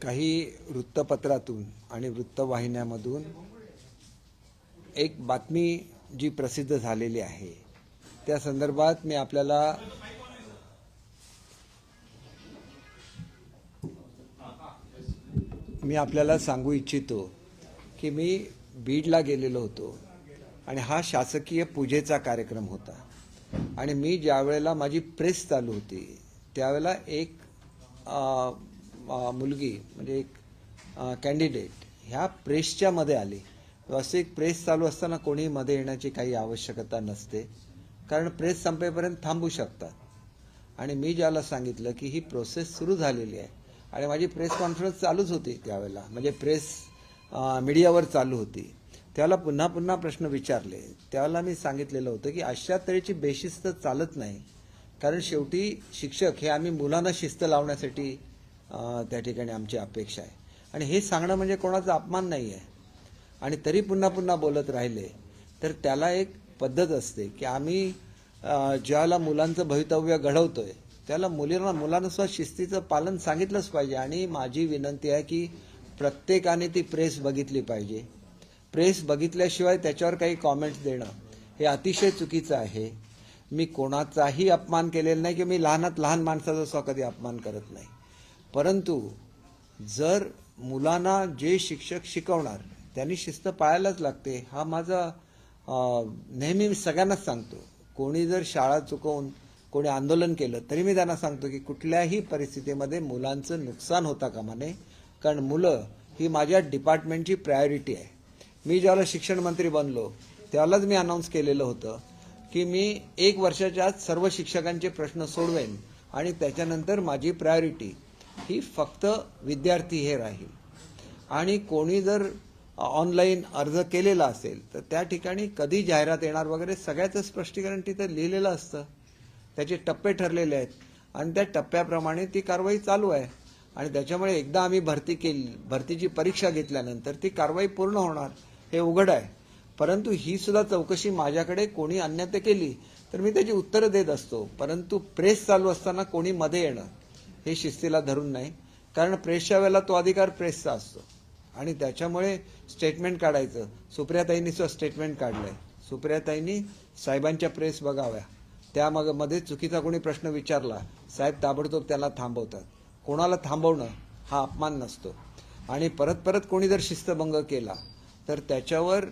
काही वृत्तपत्रातून आणि वृत्तवाहिन्यांमधून एक बातमी जी प्रसिद्ध झालेली आहे त्या संदर्भात मी आपल्याला सांगू इच्छितो की मी बीडला गेलेलो होतो आणि हा शासकीय पूजेचा कार्यक्रम होता आणि मी ज्या वेळेला माझी प्रेस चालू होती त्यावेळेला एक मुलगी म्हणजे एक कॅन्डिडेट ह्या प्रेसच्या मध्ये आली. वास्तविक प्रेस चालू असताना कोणी मध्ये येण्याची काही आवश्यकता नसते, कारण प्रेस संपेपर्यंत थांबू शकतात आणि मी ज्याला सांगितलं की ही प्रोसेस सुरू झालेली आहे आणि माझी प्रेस कॉन्फरन्स चालूच होती त्यावेळेला, म्हणजे प्रेस मीडियावर चालू होती, त्याला पुन्हा पुन्हा प्रश्न विचारले. त्यावेळेला मी सांगितलेलं होतं की अशा तऱ्हेची बेशिस्त चालत नाही, कारण शेवटी शिक्षक हे आम्ही मुलांना शिस्त लावण्यासाठी त्या ठिकाणी आमची अपेक्षा आहे आणि हे सांगणं म्हणजे कोणाचा अपमान नाही आहे. आणि तरी पुन्हा पुन्हा बोलत राहिले तर त्याला एक पद्धत असते की आम्ही ज्याला मुलांचं भवितव्य घडवतोय त्याला मुलांना सुद्धा शिस्तीचं पालन सांगितलंच पाहिजे. आणि माझी विनंती आहे की प्रत्येकाने ती प्रेस बघितली पाहिजे. प्रेस बघितल्याशिवाय त्याच्यावर काही कॉमेंट्स देणं हे अतिशय चुकीचं आहे. मी कोणाचाही अपमान केलेला नाही की मी लहानात लहान माणसाचा सुद्धा कधी अपमान करत नाही, परंतु जर मुलांना जे शिक्षक शिकवणार त्यांनी शिस्त पाळायलाच लागते. हा माझा नेहमी मी सगळ्यांनाच सांगतो. कोणी जर शाळा चुकवून कोणी आंदोलन केलं तरी मी त्यांना सांगतो की कुठल्याही परिस्थितीमध्ये मुलांचं नुकसान होता कामा नये, कारण मुलं ही माझ्या डिपार्टमेंटची प्रायोरिटी आहे. मी ज्यावेळेला शिक्षण मंत्री बनलो त्यावेळेलाच मी अनाऊन्स केलेलं होतं की मी 1 वर्षाच्या आत सर्व शिक्षकांचे प्रश्न सोडवेन आणि त्याच्यानंतर माझी प्रायोरिटी ही फक्त विद्यार्थी हे राहील. आणि कोणी जर ऑनलाईन अर्ज केलेला असेल तर त्या ठिकाणी कधी जाहिरात येणार वगैरे सगळ्याचं स्पष्टीकरण तिथं लिहिलेलं असतं, त्याचे टप्पे ठरलेले आहेत आणि त्या टप्प्याप्रमाणे ती कारवाई चालू आहे. आणि त्याच्यामुळे एकदा आम्ही भरतीची परीक्षा घेतल्यानंतर ती कारवाई पूर्ण होणार हे उघड आहे. परंतु ही सुद्धा चौकशी माझ्याकडे कोणी अन्यथा केली तर मी त्याची उत्तरं देत असतो, परंतु प्रेस चालू असताना कोणी मध्ये येणं हे शिस्तीला धरून नाही, कारण प्रेसच्या वेळेला तो अधिकार प्रेसचा असतो आणि त्याच्यामुळे स्टेटमेंट काढायचं. सुप्रियाताईंनी सुद्धा स्टेटमेंट काढलंय. सुप्रियाताईंनी साहेबांच्या प्रेस बघाव्या, त्यामध्ये चुकीचा कोणी प्रश्न विचारला साहेब ताबडतोब त्याला थांबवतात. कोणाला थांबवणं हा अपमान नसतो. आणि परत परत कोणी जर शिस्तभंग केला तर त्याच्यावर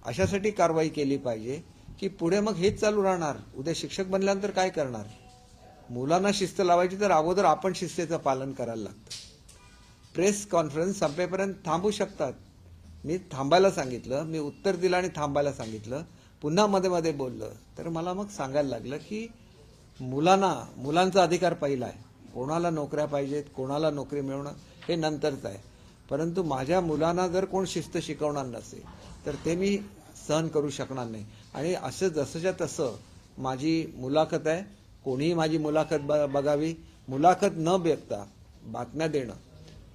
अशासाठी कारवाई केली पाहिजे की पुढे मग हेच चालू राहणार. उद्या शिक्षक बनल्यानंतर काय करणार? मुलांना शिस्त लावायची तर अगोदर आपण शिस्तीचं पालन करायला लागतं. प्रेस कॉन्फरन्स संपेपर्यंत थांबू शकतात. मी थांबायला सांगितलं, मी उत्तर दिलं आणि थांबायला सांगितलं, पुन्हा मध्ये मध्ये बोललं तर मला मग सांगायला लागलं की मुलांचा अधिकार पहिला आहे. कोणाला नोकऱ्या पाहिजेत, कोणाला नोकरी मिळवणं हे नंतरचं आहे, परंतु माझ्या मुलांना जर कोण शिस्त शिकवणार नसेल तर ते मी सहन करू शकणार नाही. आणि असं जसंच्या तसं माझी मुलाखत आहे, कोणीही माझी मुलाखत बघावी. मुलाखत न बघता बातम्या देणं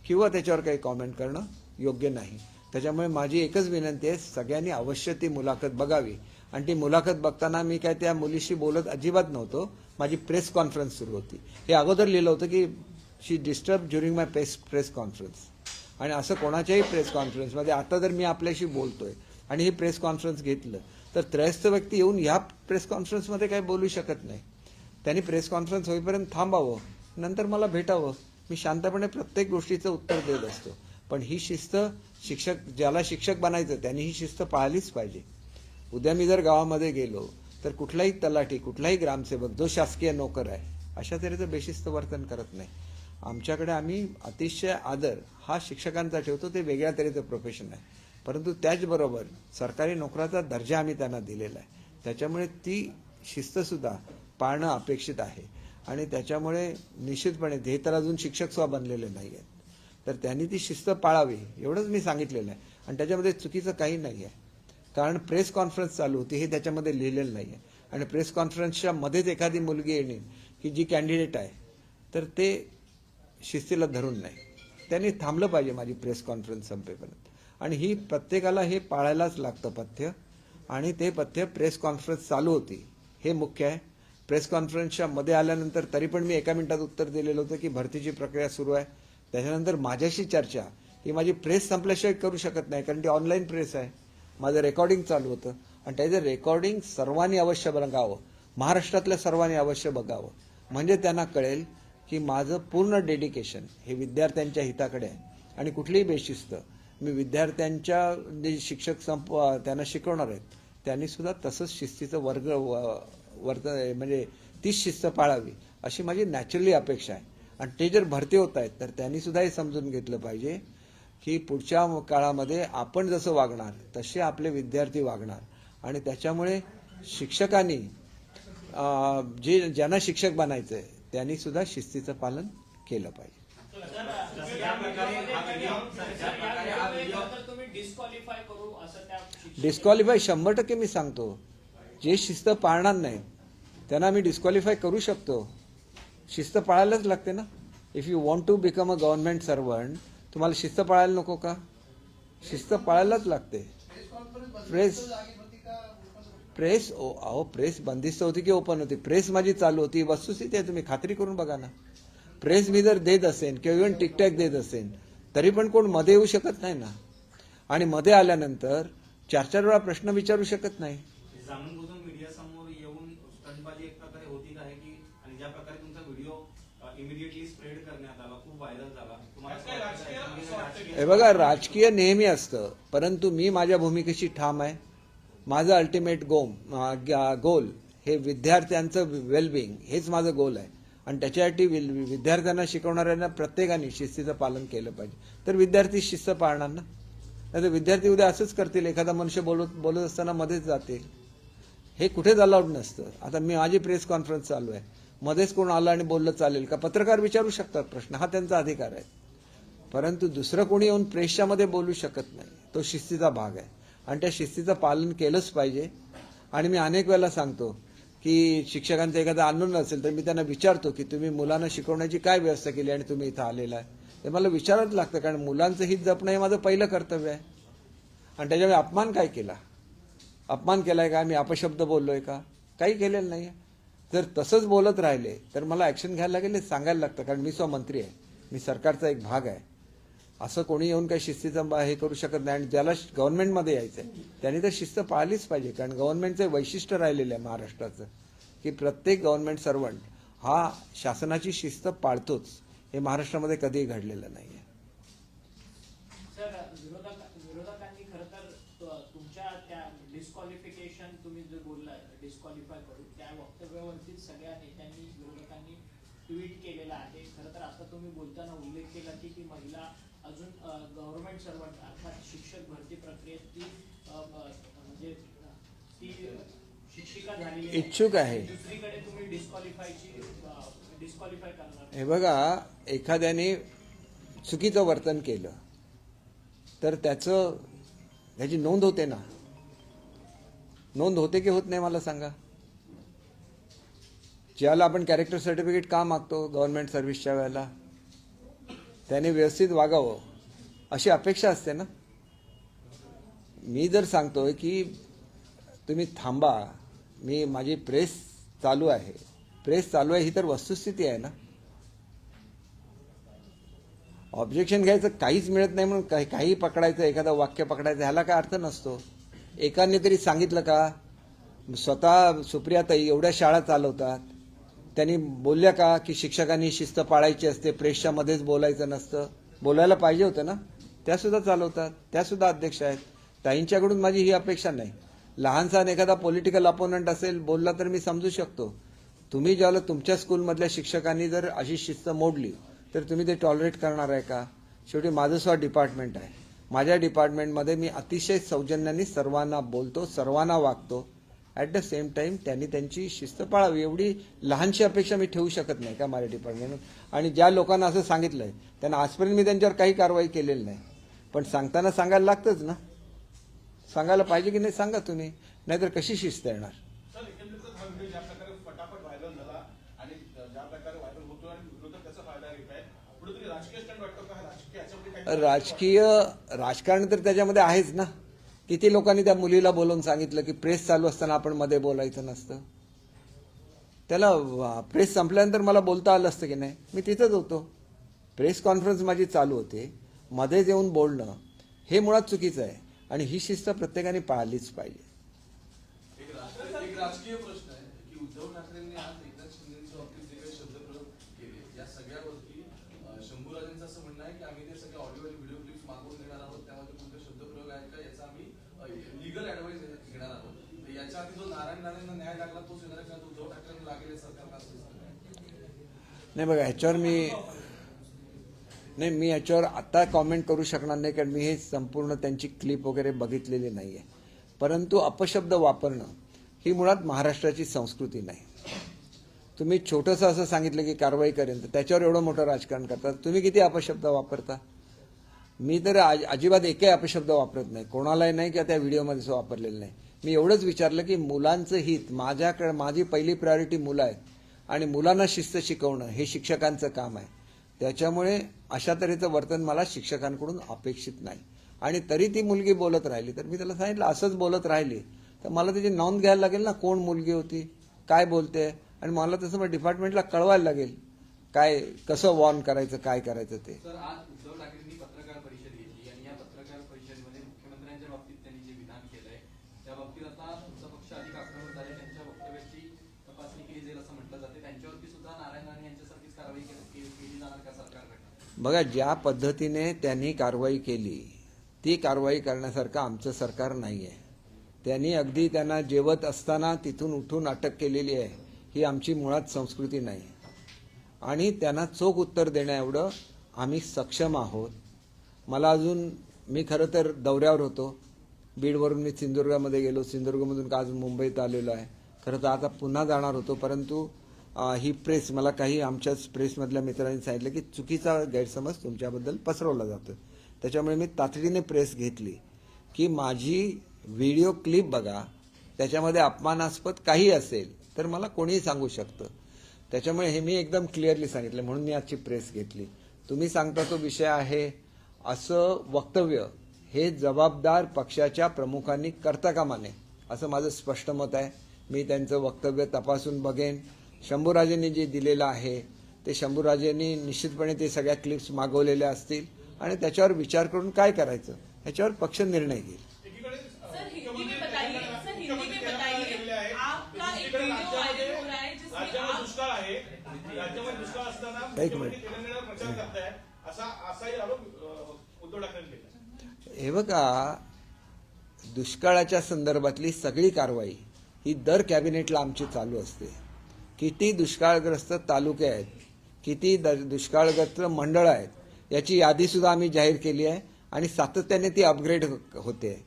किंवा त्याच्यावर काही कॉमेंट करणं योग्य नाही. त्याच्यामुळे माझी एकच विनंती आहे, सगळ्यांनी अवश्य ती मुलाखत बघावी. आणि ती मुलाखत बघताना मी काय त्या मुलीशी बोलत अजिबात नव्हतो. माझी प्रेस कॉन्फरन्स सुरू होती. हे अगोदर लिहिलं होतं की शी डिस्टर्ब ड्युरिंग माय प्रेस कॉन्फरन्स. आणि असं कोणाच्याही प्रेस कॉन्फरन्समध्ये आता जर मी आपल्याशी बोलतोय आणि ही प्रेस कॉन्फरन्स घेतलं तर त्रयस्थ व्यक्ती येऊन ह्या प्रेस कॉन्फरन्समध्ये काही बोलू शकत नाही. त्यांनी प्रेस कॉन्फरन्स होईपर्यंत थांबावं, नंतर मला भेटावं. मी शांतपणे प्रत्येक गोष्टीचं उत्तर देत असतो. पण ही शिस्त ज्याला शिक्षक बनायचं त्यांनी ही शिस्त पाळलीच पाहिजे. उद्या मी जर गावामध्ये गेलो तर कुठलाही तलाठी, कुठलाही ग्रामसेवक जो शासकीय नोकर आहे अशा तऱ्हेचं बेशिस्त वर्तन करत नाही. आमच्याकडे आम्ही अतिशय आदर हा शिक्षकांचा ठेवतो, ते वेगळ्या तऱ्हेचं प्रोफेशन आहे, परंतु त्याचबरोबर सरकारी नोकराचा दर्जा आम्ही त्यांना दिलेला आहे. त्याच्यामुळे ती शिस्तसुद्धा पाळणं अपेक्षित आहे. आणि त्याच्यामुळे निश्चितपणे ते तर अजून शिक्षक सुद्धा बनलेले नाही आहेत, तर त्यांनी ती शिस्त पाळावी एवढंच मी सांगितलेलं आहे. आणि त्याच्यामध्ये चुकीचं काही नाही आहे, कारण प्रेस कॉन्फरन्स चालू होती हे त्याच्यामध्ये लिहिलेलं नाही आहे. आणि प्रेस कॉन्फरन्सच्या मध्येच एखादी मुलगी येणे की जी कॅन्डिडेट आहे तर ते शिस्तीला धरून नाही. त्यांनी थांबलं पाहिजे माझी प्रेस कॉन्फरन्स संपेपर्यंत. आणि ही प्रत्येकाला हे पाळायलाच लागतं पथ्य, आणि ते पथ्य प्रेस कॉन्फरन्स चालू होती हे मुख्य आहे. प्रेस कॉन्फरन्सच्या मध्ये आल्यानंतर तरी पण मी 1 मिनिटात उत्तर दिलेलं होतं की भरतीची प्रक्रिया सुरू आहे. त्याच्यानंतर माझ्याशी चर्चा ही माझी प्रेस संपल्याशिवाय करू शकत नाही, कारण ती ऑनलाईन प्रेस आहे. माझं रेकॉर्डिंग चालू होतं आणि त्याचं रेकॉर्डिंग सर्वांनी अवश्य बघावं, महाराष्ट्रातल्या सर्वांनी अवश्य बघावं, म्हणजे त्यांना कळेल की माझं पूर्ण डेडिकेशन हे विद्यार्थ्यांच्या हिताकडे आहे. आणि कुठलीही बेशिस्त मी विद्यार्थ्यांच्या जे शिक्षक त्यांना शिकवणार आहेत त्यांनी सुद्धा तसंच शिस्तीचं म्हणजे तीच शिस्त पाळावी अशी माझी नॅचरली अपेक्षा आहे. आणि ते जर भरती होत आहेत तर त्यांनी सुद्धा हे समजून घेतलं पाहिजे की पुढच्या काळामध्ये आपण जसं वागणार तसे आपले विद्यार्थी वागणार. आणि त्याच्यामुळे शिक्षकांनी ज्यांना शिक्षक बनायचं आहे त्यांनी सुद्धा शिस्तीचं पालन केलं पाहिजे. डिस्क्वालिफाय 100% मी सांगतो. जे शिस्त पाळणार नाही त्यांना मी डिस्क्वालिफाय करू शकतो. शिस्त पाळायलाच लागते ना. If you want to become a government servant, तुम्हाला शिस्त पाळायला नको का? शिस्त पाळायलाच लागते. प्रेस बंदिस्त होती की ओपन होती? प्रेस माझी चालू होती. वस्तुस्थिती आहे, तुम्ही खात्री करून बघा ना. प्रेस मी जर देत असेल किंवा इव्हन टिकटॅक देत असेल तरी पण कोण मध्ये येऊ शकत नाही ना. आणि मध्ये आल्यानंतर 4-4 वेळा प्रश्न विचारू शकत नाही. जाणून बुजून मीडिया समोर येऊन स्टंटबाजी एक प्रकारे होती आहे की, आणि ज्या प्रकारे तुमचा व्हिडिओ इमिडिएटली स्प्रेड करण्यात आला, खूप व्हायरल झाला, हे बघा, राजकीय नेहमी असतं, परंतु मी माझ्या भूमिकेशी ठाम आहे. माझं अल्टिमेट गोल हे विद्यार्थ्यांचं वेलबिंग हेच माझं गोल आहे. आणि त्याच्यासाठी विद्यार्थ्यांना शिकवणाऱ्यांना प्रत्येकाने शिस्तीचं पालन केलं पाहिजे. तर विद्यार्थी शिस्त पाळणार ना. नाही तर विद्यार्थी उद्या असंच करतील, एखादा मनुष्य बोलत असताना मध्येच जातील. हे कुठेच अलाउड नसतं. आता माझी प्रेस कॉन्फरन्स चालू आहे, मध्येच कोण आलं आणि बोललं चालेल का? पत्रकार विचारू शकतात प्रश्न, हा त्यांचा अधिकार आहे. परंतु दुसरं कोणी येऊन प्रेसच्या मध्ये बोलू शकत नाही. तो शिस्तीचा भाग आहे आणि त्या शिस्तीचं पालन केलंच पाहिजे. आणि मी अनेक वेळेला सांगतो की शिक्षकांचं एखादं आंदोलन असेल तर मी त्यांना विचारतो की तुम्ही मुलांना शिकवण्याची काय व्यवस्था केली आणि तुम्ही इथं आलेला आहे. ते मला विचारावंच लागतं, कारण मुलांचं हित जपणं हे माझं पहिलं कर्तव्य आहे. आणि त्याच्यामुळे अपमान काय केला? अपमान केलाय का? मी अपशब्द बोललोय का? काही केलेलं नाही. जर तसंच बोलत राहिले तर मला ऍक्शन घ्यायला लागेल, सांगायला लागतं, कारण मी स्वमंत्री आहे, मी सरकारचा एक भाग आहे. असं कोणी येऊन काही शिस्तीचं हे करू शकत नाही. आणि ज्याला गव्हर्नमेंटमध्ये यायचंय त्यांनी तर शिस्त पाळलीच पाहिजे, कारण गव्हर्नमेंटचं वैशिष्ट्य राहिलेलं आहे महाराष्ट्राचं की प्रत्येक गव्हर्नमेंट सर्वंट हा शासनाची शिस्त पाळतोच. हे महाराष्ट्रामध्ये कधीही घडलेलं नाहीये. सर, विरोधकांनी खरं तर तुमच्या त्या डिस्क्वालिफिकेशन तुम्ही जे बोललाय डिस्क्वालिफाय करू त्या वक्तव्यावरती सगळ्या नेत्यांनी विरोधकांनी ट्विट केलेला आहे. खरं तर आता तुम्ही बोलताना उल्लेख केला की ती महिला अजून गव्हर्नमेंट सर्वंट अर्थात शिक्षक भरती प्रक्रियेत ती म्हणजे ती शिक्षिका झालेली इच्छुक आहे. दुसरीकडे तुम्ही डिस्क्वालिफाय करणार. हे बघा, एखाद्याने चुकीचं वर्तन केलं तर त्याची नोंद होते ना. नोंद होते की होत नाही मला सांगा. ज्याला आपण कॅरेक्टर सर्टिफिकेट का मागतो गव्हर्नमेंट सर्व्हिसच्या वेळेला, त्याने व्यवस्थित वागावं अशी अपेक्षा असते ना. मी जर सांगतोय की तुम्ही थांबा, माझी प्रेस चालू आहे ही तर वस्तुस्थिती आहे ना. ऑब्जेक्शन घ्यायचं काहीच मिळत नाही म्हणून काही पकडायचं, एखादं वाक्य पकडायचं, ह्याला काय अर्थ नसतो. एकाने तरी सांगितलं का? स्वतः सुप्रियाताई एवढ्या शाळा चालवतात, त्यांनी बोलल्या का की शिक्षकांनी शिस्त पाळायची असते, प्रेसच्या मध्येच बोलायचं नसतं? बोलायला पाहिजे होतं ना. त्या सुद्धा चालवतात, त्या सुद्धा अध्यक्ष आहेत. ताईंच्याकडून माझी ही अपेक्षा नाही. लहानसा एखादा पॉलिटिकल अपोनंट असेल बोलला तर मी समजू शकतो. तुम्ही ज्याला तुमच्या स्कूलमधल्या शिक्षकांनी जर अशी शिस्त मोडली तर तुम्ही ते टॉलरेट करणार आहे का? शेवटी माझं स्वतः डिपार्टमेंट आहे. माझ्या डिपार्टमेंटमध्ये मी अतिशय सौजन्याने सर्वांना बोलतो, सर्वांना वागतो. ॲट द सेम टाइम त्यांनी त्यांची शिस्त पाळावी एवढी लहानशी अपेक्षा मी ठेवू शकत नाही का माझ्या डिपार्टमेंट. आणि ज्या लोकांना असं सांगितलंय त्यांना आजपर्यंत मी त्यांच्यावर काही कारवाई केलेली नाही. पण सांगताना सांगायला लागतंच ना. सांगायला पाहिजे की नाही सांगा तुम्ही, नाहीतर कशी शिस्त येणार? सर, एकंदरीत हा व्हिडिओ ज्या प्रकारे फटाफट व्हायरल झाला आणि ज्या प्रकारे व्हायरल होतो आणि विरोधक त्याचा फायदा घेत आहेत, कुठेतरी राजकीय स्टंट वाटतो का? राजकीय याच्यामध्ये राजकारण तर त्याच्यामध्ये आहेच ना. किती लोकांनी त्या मुलीला बोलवून सांगितलं की प्रेस चालू असताना आपण मध्ये बोलायचं नसतं. त्याला प्रेस संपल्यानंतर मला बोलता आलं असतं की नाही, मी तिथंच होतो. प्रेस कॉन्फरन्स माझी चालू होते, मध्येच येऊन बोलणं हे मुळात चुकीचं आहे आणि ही शिस्त प्रत्येकाने पाळलीच पाहिजे. एक राजकीय प्रश्न आहे की उद्धव ठाकरेंनी आज एकनाथ शिंदेच्या बाबतीत जे काही शब्दप्रयोग केले या सगळ्यावरती शंभूराजांचं असं म्हणणं आहे की आम्ही ते सगळे ऑडिओ आणि व्हिडिओ क्लिप्स मागवून देणार आहोत, त्यामध्ये कोणते शब्दप्रयोग आहेत का याचा आम्ही लीगल ऍडवाइस घेणार आहोत. तर याच्या आधी जो नारायण राणेंना न्याय लागला तोच येणार का उद्धव ठाकरेंना लागेल सरकारला असं दिसतं? नाही बघा, ह्याच्यावर मी याच्यावर आता कॉमेंट करू शकणार नाही, कारण मी हे संपूर्ण त्यांची क्लिप वगैरे बघितलेली नाही आहे. परंतु अपशब्द वापरणं ही मुळात महाराष्ट्राची संस्कृती नाही. तुम्ही छोटंसं असं सांगितलं की कारवाई करेन, तर त्याच्यावर एवढं मोठं राजकारण करतात. तुम्ही किती अपशब्द वापरता? मी तर अजिबात एकही अपशब्द वापरत नाही, कोणालाही नाही किंवा त्या व्हिडिओमध्ये वापरलेलं नाही. मी एवढंच विचारलं की मुलांचं हित माझी पहिली प्रायोरिटी मुलं आहेत आणि मुलांना शिस्त शिकवणं हे शिक्षकांचं काम आहे. त्याच्यामुळे अशा तऱ्हेचं वर्तन मला शिक्षकांकडून अपेक्षित नाही. आणि तरी ती मुलगी बोलत राहिली तर मी त्याला सांगितलं असंच बोलत राहिली तर मला त्याची नोंद घ्यायला लागेल ना, कोण मुलगी होती, काय बोलते, आणि मला तसं मग डिपार्टमेंटला कळवायला लागेल काय कसं वॉर्न करायचं, काय करायचं ते. सर, आज उद्धव ठाकरेंनी पत्रकार परिषद घेतली आणि या पत्रकार परिषदेमध्ये मुख्यमंत्र्यांच्या बाबतीत त्यांनी जे विधान केलंय त्या बाबतीत आता तुमचा पक्ष अधिक आक्रमक झाले, त्यांच्या वक्तव्याची तपासणी केली जाईल असं म्हटलं जाते. त्यांच्यावरती सुद्धा नारायण राणे यांच्यासारखीच कारवाई केली जाणार का सरकारकडनं? बघा, ज्या पद्धतीने त्यांनी कारवाई केली ती कारवाई करण्यासारखं आमचं सरकार नाही आहे. त्यांनी अगदी त्यांना जेवत असताना तिथून उठून अटक केलेली आहे, ही आमची मुळात संस्कृती नाही. आणि त्यांना चोख उत्तर देण्याएवढं आम्ही सक्षम आहोत. मी खरं तर दौऱ्यावर होतो, बीडवरून मी सिंधुदुर्गामध्ये गेलो, सिंधुदुर्गमधून आज मुंबईत आलेलो आहे. खरं तर आता पुन्हा जाणार होतो, परंतु ही प्रेस, मला काही आमच्याच प्रेसमधल्या मित्रांनी सांगितलं की चुकीचा गैरसमज तुमच्याबद्दल पसरवला जातो. त्याच्यामुळे मी तातडीने प्रेस घेतली की माझी व्हिडिओ क्लिप बघा, त्याच्यामध्ये अपमानास्पद काही असेल तर मला कोणीही सांगू शकतं. त्याच्यामुळे हे मी एकदम क्लिअरली सांगितलं, म्हणून मी आजची प्रेस घेतली. तुम्ही सांगता तो विषय आहे असं वक्तव्य हे जबाबदार पक्षाच्या प्रमुखांनी करता कामा नये असं माझं स्पष्ट मत आहे. मी त्यांचं वक्तव्य तपासून बघेन. शंभूराजेंनी जे दिलेलं आहे ते शंभूराजेंनी निश्चितपणे ते सगळ्या क्लिप्स मागवलेल्या असतील आणि त्याच्यावर विचार करून काय करायचं ह्याच्यावर पक्ष निर्णय घेईल. एकीकडे सर, हिंदी में बताइए, आपका एक वीडियो वायरल हो रहा है जिसमें राज्यामध्ये आप दुष्काळ आहे, राज्यामध्ये दुष्काळ असताना एक मिनिट. मुख्यमंत्री तेलंगणावर प्रचार करताय असाही आरोप उद्धव ठाकरेंनी केला. हे बघा, दुष्काळाच्या संदर्भातली सगळी कारवाई ही दर कॅबिनेटला आमची चालू असते. किती दुष्काळग्रस्त तालुके आहेत, किती दुष्काळग्रस्त मंडळं आहेत याची यादी सुद्धा आम्ही जाहीर केली आहे आणि सातत्याने ती अपग्रेड होते.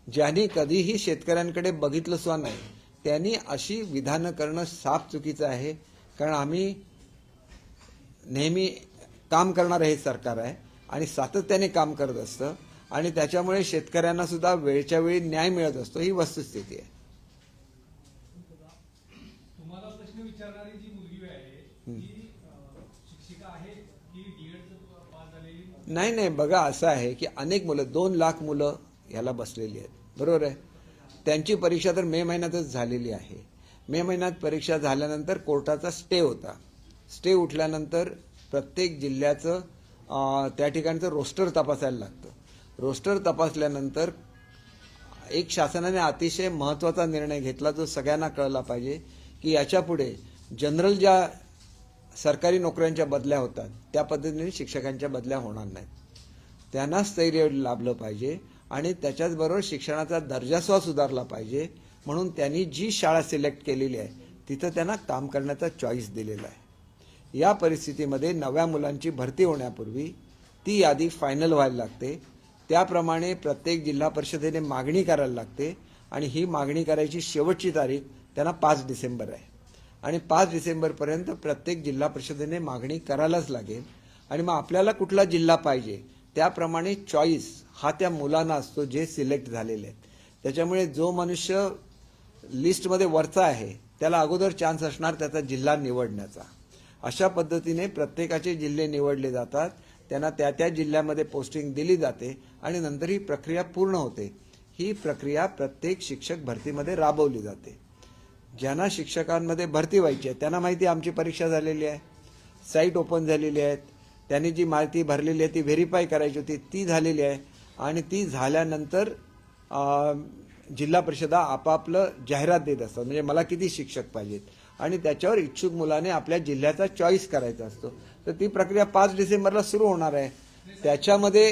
ज्यांनी कधीही शेतकऱ्यांकडे बघितलं सुद्धा नाही त्यांनी अशी विधानं करणं साफ चुकीचं आहे. कारण आम्ही नेहमी काम करणारं हे सरकार आहे आणि सातत्याने काम करत असतं आणि त्याच्यामुळे शेतकऱ्यांना सुद्धा वेळच्या वेळी न्याय मिळत असतो, ही वस्तुस्थिती आहे. तुम्हाला प्रश्न विचारणारी जी मुलगी आहे ती शिक्षिका आहे की डीएड पास झालेली? नाही, बघा असं आहे की अनेक मुलं, 2 लाख मुलं याला बसलेली आहेत, बरोबर आहे. त्यांची परीक्षा तर मे महिन्यातच झालेली आहे. मे महिन्यात परीक्षा झाल्यानंतर कोर्टाचा स्टे होता. स्टे उठल्यानंतर प्रत्येक जिल्ह्याचं त्या ठिकाणचं रोस्टर तपासायला लागतं. रोस्टर तपासल्यानंतर एक शासनाने अतिशय महत्त्वाचा निर्णय घेतला जो सगळ्यांना कळला पाहिजे की याच्यापुढे जनरल ज्या सरकारी नोकऱ्यांच्या बदल्या होतात त्या पद्धतीने शिक्षकांच्या बदल्या होणार नाहीत. त्यांना स्थैर्य लाभलं पाहिजे आणि त्याच्याचबरोबर शिक्षणाचा दर्जा सुद्धा सुधारला पाहिजे. म्हणून त्यांनी जी शाळा सिलेक्ट केलेली आहे तिथं त्यांना काम करण्याचा चॉईस दिलेला आहे. या परिस्थितीमध्ये नव्या मुलांची भरती होण्यापूर्वी ती यादी फायनल व्हायला लागते. त्याप्रमाणे प्रत्येक जिल्हा परिषदेने मागणी करायला लागते आणि ही मागणी करायची शेवटची तारीख त्यांना 5 डिसेंबर आहे आणि 5 डिसेंबरपर्यंत प्रत्येक जिल्हा परिषदेने मागणी करायलाच लागेल. आणि मग आपल्याला कुठला जिल्हा पाहिजे त्याप्रमाणे चॉईस हा त्या मुलांना असतो जे सिलेक्ट झालेले आहेत. त्याच्यामुळे जो मनुष्य लिस्टमध्ये वरचा आहे त्याला अगोदर चान्स असणार त्याचा जिल्हा निवडण्याचा. अशा पद्धतीने प्रत्येकाचे जिल्हे निवडले जातात. त्यांना त्या त्या जिल्ह्यामध्ये पोस्टिंग दिली जाते आणि नंतर ही प्रक्रिया पूर्ण होते. ही प्रक्रिया प्रत्येक शिक्षक भरतीमध्ये राबवली जाते. ज्यांना शिक्षकांमध्ये भरती व्हायची आहे त्यांना माहिती आहे आमची परीक्षा झालेली आहे, साईट ओपन झालेली आहेत, त्यांनी जी माहिती भरलेली आहे ती व्हेरीफाय करायची होती ती झालेली आहे आणि ती झाल्यानंतर जिल्हा परिषदा आपापलं जाहिरात देत असतात. म्हणजे मला किती शिक्षक पाहिजेत आणि त्याच्यावर इच्छुक मुलाने आपल्या जिल्ह्याचा चॉईस करायचा असतो. तर ती प्रक्रिया 5 डिसेंबरला सुरू होणार आहे. त्याच्यामध्ये